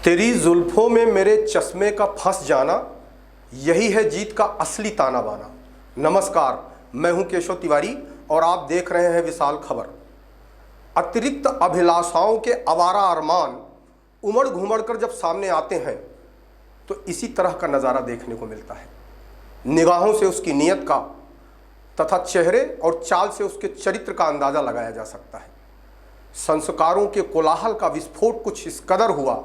तेरी जुल्फों में मेरे चश्मे का फंस जाना, यही है जीत का असली ताना बाना। नमस्कार, मैं हूं केशव तिवारी और आप देख रहे हैं विशाल खबर। अतिरिक्त अभिलाषाओं के आवारा अरमान उमड़ घुमड़ कर जब सामने आते हैं तो इसी तरह का नज़ारा देखने को मिलता है। निगाहों से उसकी नीयत का तथा चेहरे और चाल से उसके चरित्र का अंदाज़ा लगाया जा सकता है। संस्कारों के कोलाहल का विस्फोट कुछ इस कदर हुआ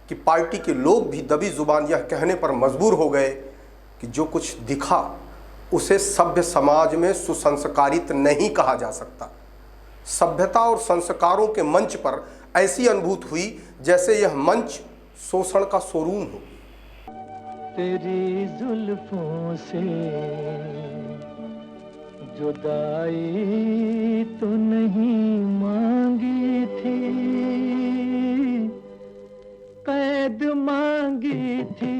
कि पार्टी के लोग भी दबी जुबान यह कहने पर मजबूर हो गए कि जो कुछ दिखा उसे सभ्य समाज में सुसंस्कारित नहीं कहा जा सकता। सभ्यता और संस्कारों के मंच पर ऐसी अनुभूति हुई जैसे यह मंच शोषण का शोरूम हो। तेरी जुल्फों से जुदाई तो नहीं मांगी थी, कैद मांगी थी,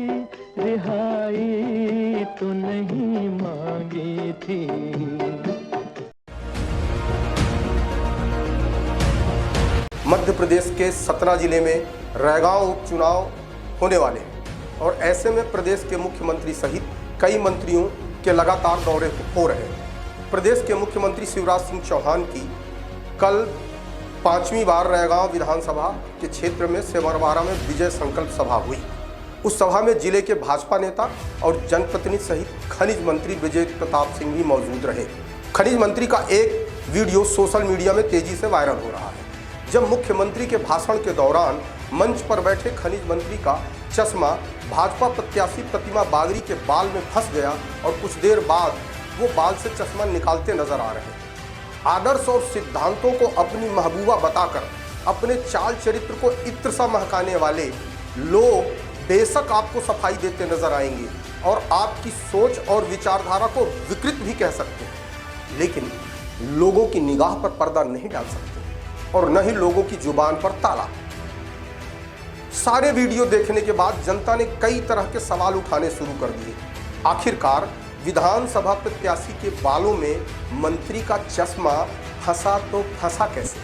रिहाई तो नहीं मांगी थी। मध्य प्रदेश के सतना जिले में रैगांव उपचुनाव होने वाले हैं और ऐसे में प्रदेश के मुख्यमंत्री सहित कई मंत्रियों के लगातार दौरे हो रहे हैं। प्रदेश के मुख्यमंत्री शिवराज सिंह चौहान की कल 5वीं बार रैगांव विधानसभा के क्षेत्र में सेमरवाड़ा में विजय संकल्प सभा हुई। उस सभा में जिले के भाजपा नेता और जनप्रतिनिधि सहित खनिज मंत्री विजय प्रताप सिंह भी मौजूद रहे। खनिज मंत्री का एक वीडियो सोशल मीडिया में तेजी से वायरल हो रहा है, जब मुख्यमंत्री के भाषण के दौरान मंच पर बैठे खनिज मंत्री का चश्मा भाजपा प्रत्याशी प्रतिमा बागरी के बाल में फंस गया और कुछ देर बाद वो बाल से चश्मा निकालते नजर आ रहे हैं। आदर्श और सिद्धांतों को अपनी महबूबा बताकर अपने चाल चरित्र को इत्र सा महकाने वाले लोग बेशक आपको सफाई देते नजर आएंगे और आपकी सोच और विचारधारा को विकृत भी कह सकते हैं, लेकिन लोगों की निगाह पर पर्दा नहीं डाल सकते और न ही लोगों की जुबान पर ताला। सारे वीडियो देखने के बाद जनता ने कई तरह के सवाल उठाने शुरू कर दिए। आखिरकार विधानसभा प्रत्याशी के बालों में मंत्री का चश्मा फंसा तो फंसा कैसे?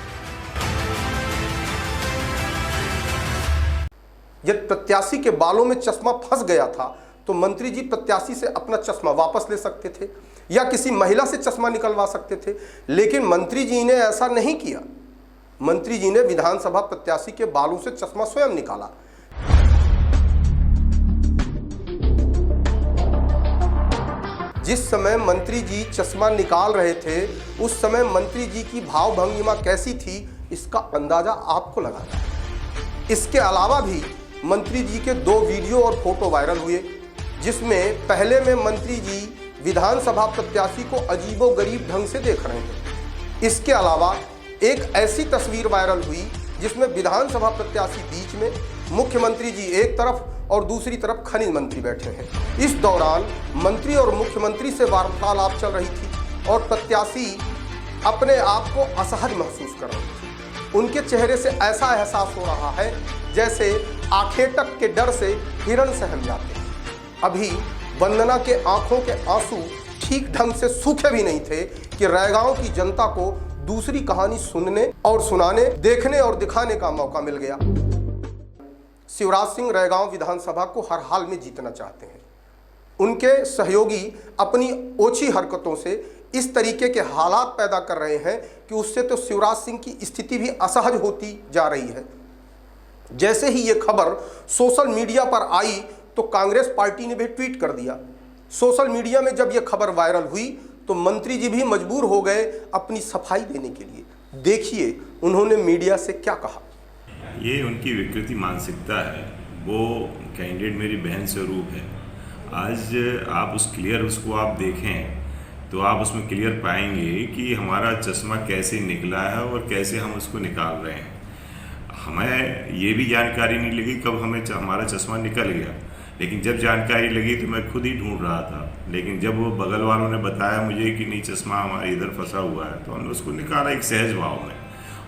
यदि प्रत्याशी के बालों में चश्मा फंस गया था तो मंत्री जी प्रत्याशी से अपना चश्मा वापस ले सकते थे या किसी महिला से चश्मा निकलवा सकते थे, लेकिन मंत्री जी ने ऐसा नहीं किया। मंत्री जी ने विधानसभा प्रत्याशी के बालों से चश्मा स्वयं निकाला। जिस समय मंत्री जी चश्मा निकाल रहे थे उस समय मंत्री जी की भाव भंगिमा कैसी थी इसका अंदाजा आपको लगाना है। इसके अलावा भी मंत्री जी के 2 वीडियो और फोटो वायरल हुए, जिसमें पहले में मंत्री जी विधानसभा प्रत्याशी को अजीबोगरीब ढंग से देख रहे हैं। इसके अलावा एक ऐसी तस्वीर वायरल हुई जिसमें विधानसभा प्रत्याशी बीच में, मुख्यमंत्री जी एक तरफ और दूसरी तरफ खनिज मंत्री बैठे हैं। इस दौरान मंत्री और मुख्यमंत्री से वार्तालाप चल रही थी और प्रत्याशी अपने आप को असहज महसूस कर रहे थे। उनके चेहरे से ऐसा एहसास हो रहा है जैसे आखेटक के डर से हिरण सहम जाते हैं। अभी वंदना के आंखों के आंसू ठीक ढंग से सूखे भी नहीं थे कि रैगांव की जनता को दूसरी कहानी सुनने और सुनाने, देखने और दिखाने का मौका मिल गया। शिवराज सिंह रैगांव विधानसभा को हर हाल में जीतना चाहते हैं। उनके सहयोगी अपनी ओछी हरकतों से इस तरीके के हालात पैदा कर रहे हैं कि उससे तो शिवराज सिंह की स्थिति भी असहज होती जा रही है। जैसे ही ये खबर सोशल मीडिया पर आई तो कांग्रेस पार्टी ने भी ट्वीट कर दिया। सोशल मीडिया में जब यह खबर वायरल हुई तो मंत्री जी भी मजबूर हो गए अपनी सफाई देने के लिए। देखिए उन्होंने मीडिया से क्या कहा। ये उनकी विकृति मानसिकता है। वो कैंडिडेट मेरी बहन स्वरूप है। आज आप उसको आप देखें तो आप उसमें क्लियर पाएंगे कि हमारा चश्मा कैसे निकला है और कैसे हम उसको निकाल रहे हैं। हमें ये भी जानकारी नहीं लगी कब हमारा चश्मा निकल गया, लेकिन जब जानकारी लगी तो मैं खुद ही ढूंढ रहा था। लेकिन जब वो बगल वालों ने बताया मुझे कि नहीं चश्मा हमारे इधर फंसा हुआ है तो हमने उसको निकाला एक सहज भाव में,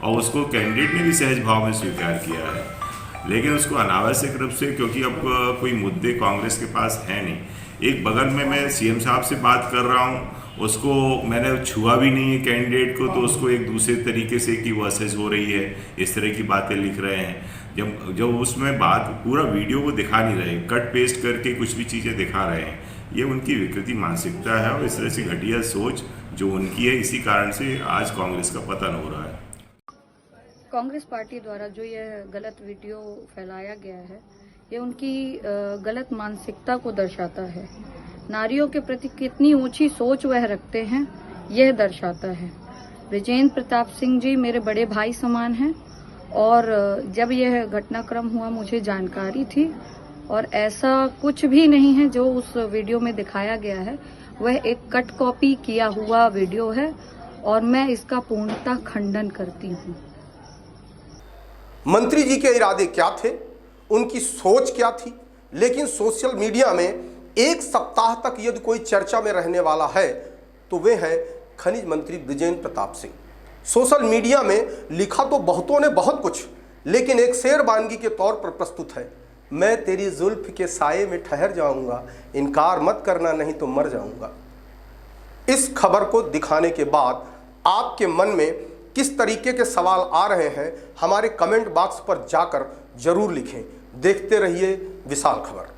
और उसको कैंडिडेट ने भी सहज भाव में स्वीकार किया है। लेकिन उसको अनावश्यक रूप से, क्योंकि अब कोई मुद्दे कांग्रेस के पास है नहीं, एक बगल में मैं सीएम साहब से बात कर रहा हूँ, उसको मैंने छुआ भी नहीं है कैंडिडेट को, तो उसको एक दूसरे तरीके से कि वो असहज हो रही है, इस तरह की बातें लिख रहे हैं। जब उसमें बात पूरा वीडियो को दिखा नहीं रहे, कट पेस्ट करके कुछ भी चीज़ें दिखा रहे हैं, ये उनकी विकृति मानसिकता है और इस तरह से घटिया सोच जो उनकी है, इसी कारण से आज कांग्रेस का पतन हो रहा है। कांग्रेस पार्टी द्वारा जो यह गलत वीडियो फैलाया गया है, ये उनकी गलत मानसिकता को दर्शाता है। नारियों के प्रति कितनी ऊंची सोच वह रखते हैं, यह दर्शाता है। बृजेंद्र प्रताप सिंह जी मेरे बड़े भाई समान हैं और जब यह घटनाक्रम हुआ मुझे जानकारी थी और ऐसा कुछ भी नहीं है जो उस वीडियो में दिखाया गया है, वह एक कट कॉपी किया हुआ वीडियो है और मैं इसका पूर्णतः खंडन करती हूँ। मंत्री जी के इरादे क्या थे, उनकी सोच क्या थी, लेकिन सोशल मीडिया में एक सप्ताह तक यदि कोई चर्चा में रहने वाला है तो वे हैं खनिज मंत्री बृजेंद्र प्रताप सिंह। सोशल मीडिया में लिखा तो बहुतों ने बहुत कुछ, लेकिन एक शेरबानगी के तौर पर प्रस्तुत है, मैं तेरी जुल्फ के साये में ठहर जाऊंगा, इनकार मत करना नहीं तो मर जाऊंगा। इस खबर को दिखाने के बाद आपके मन में किस तरीके के सवाल आ रहे हैं, हमारे कमेंट बॉक्स पर जाकर जरूर लिखें। देखते रहिए विशाल खबर।